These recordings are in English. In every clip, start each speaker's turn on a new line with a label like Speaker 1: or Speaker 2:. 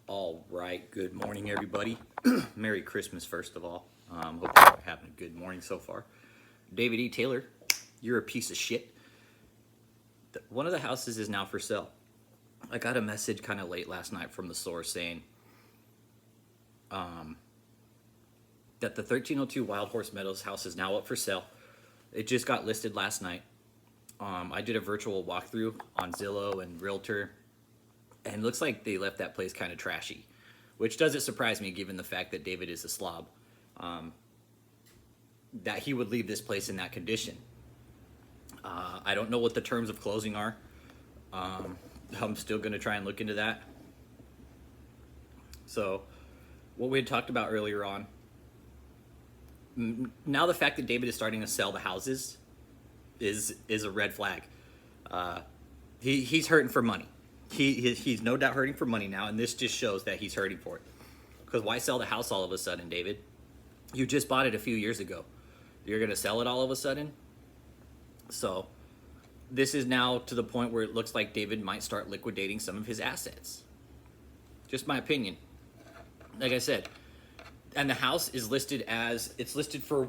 Speaker 1: All right, good morning, everybody. Merry Christmas, first of all. Hope you're having a good morning so far. David E. Taylor, you're a piece of shit. One of the houses is now for sale. I got a message kind of late last night from the source saying that the 1302 Wildhorse Meadows house is now up for sale. It just got listed last night. I did a virtual walkthrough on Zillow and Realtor, and it looks like they left that place kind of trashy, which doesn't surprise me given the fact that David is a slob, that he would leave this place in that condition. I don't know what the terms of closing are. I'm still going to try and look into that. So what we had talked about earlier on, now the fact that David is starting to sell the houses is a red flag. He's hurting for money. He's no doubt hurting for money now, and this just shows that he's hurting for it. Because why sell the house all of a sudden, David? You just bought it a few years ago. You're going to sell it all of a sudden? So this is now to the point where it looks like David might start liquidating some of his assets. Just my opinion. Like I said, and the house is listed as, it's listed for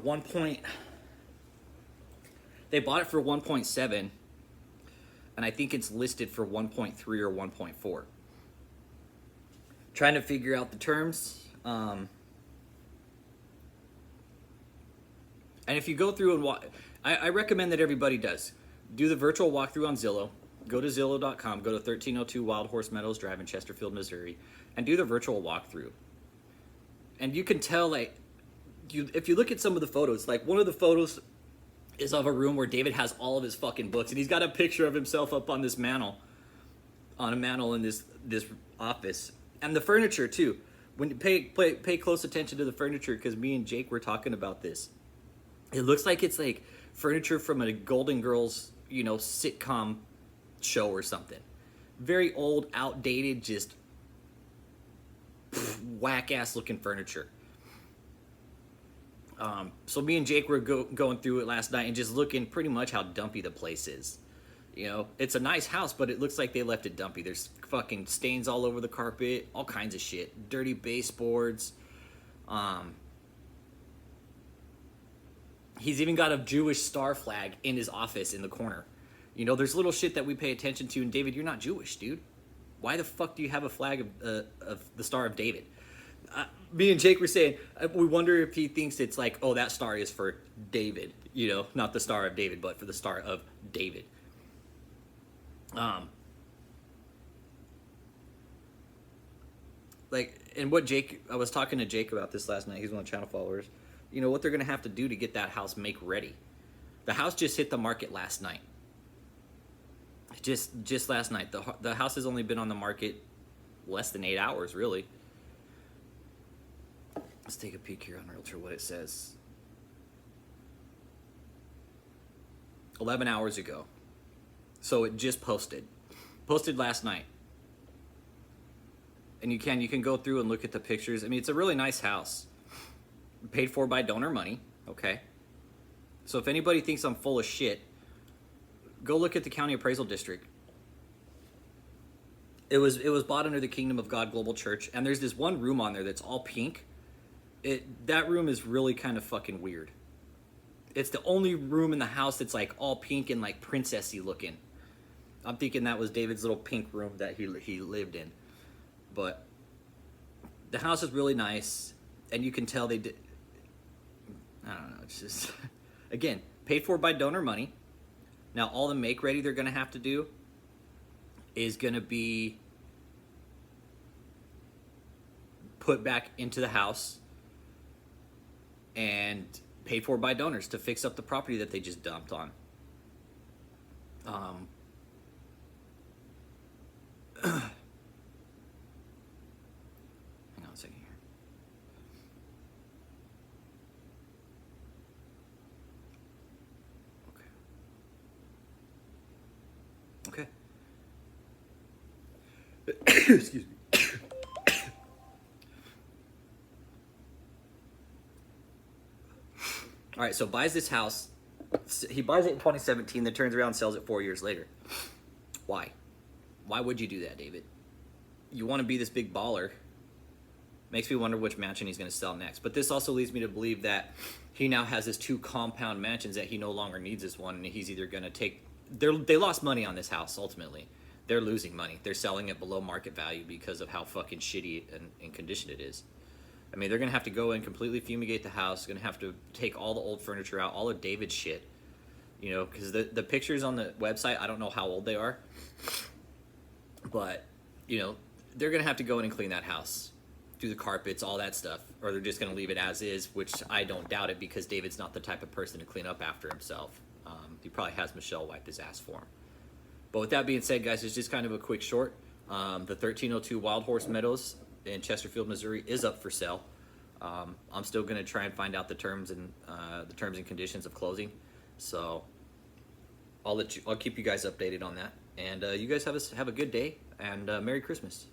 Speaker 1: they bought it for 1.7, and I think it's listed for 1.3 or 1.4. Trying to figure out the terms. And if you go through and I recommend that everybody does. Do the virtual walkthrough on Zillow. Go to Zillow.com. Go to 1302 Wildhorse Meadows Drive in Chesterfield, Missouri, and do the virtual walkthrough. And you can tell, like, if you look at some of the photos, like one of the photos is of a room where David has all of his fucking books, and he's got a picture of himself up on this mantle, in this office, and the furniture too. When you pay close attention to the furniture, because me and Jake were talking about this. It looks like it's like furniture from a Golden Girls, sitcom show or something. Very old, outdated, just whack ass looking furniture. So me and Jake were going through it last night and just looking pretty much how dumpy the place is. It's a nice house, but it looks like they left it dumpy. There's fucking stains all over the carpet, all kinds of shit, dirty baseboards. He's even got a Jewish star flag in his office in the corner. There's little shit that we pay attention to. And David, you're not Jewish, dude. Why the fuck do you have a flag of the Star of David? Me and Jake were saying, we wonder if he thinks it's like, oh, that star is for David. Not the Star of David, but for the Star of David. And what I was talking to Jake about this last night. He's one of the channel followers. What they're going to have to do to get that house make ready. The house just hit the market last night. Just last night. The house has only been on the market less than 8 hours, really. Let's take a peek here on Realtor, what it says. 11 hours ago. So it just posted. Posted last night. And you can go through and look at the pictures. I mean, it's a really nice house. Paid for by donor money, okay? So if anybody thinks I'm full of shit, go look at the county appraisal district. It was bought under the Kingdom of God Global Church, and there's this one room on there that's all pink. That room is really kind of fucking weird. It's the only room in the house that's like all pink and like princessy looking. I'm thinking that was David's little pink room that he lived in. But the house is really nice, and you can tell they did. I don't know. It's just, again, paid for by donor money. Now, all the make ready they're going to have to do is going to be put back into the house and paid for by donors to fix up the property that they just dumped on. Hang on a second here. Okay. Excuse me. All right, so buys this house. He buys it in 2017, then turns around and sells it 4 years later. Why? Why would you do that, David? You want to be this big baller. Makes me wonder which mansion he's going to sell next. But this also leads me to believe that he now has his 2 compound mansions, that he no longer needs this one, and he's either going to take... They lost money on this house, ultimately. They're losing money. They're selling it below market value because of how fucking shitty and condition it is. I mean, they're going to have to go and completely fumigate the house. Going to have to take all the old furniture out, all of David's shit. You know, because the pictures on the website, I don't know how old they are. But, you know, they're going to have to go in and clean that house. Do the carpets, all that stuff. Or they're just going to leave it as is, which I don't doubt it, because David's not the type of person to clean up after himself. He probably has Michelle wipe his ass for him. But with that being said, guys, it's just kind of a quick short. The 1302 Wildhorse Meadows in Chesterfield, Missouri is up for sale. I'm still going to try and find out the terms and conditions of closing. So I'll keep you guys updated on that. And you guys have a good day, and Merry Christmas.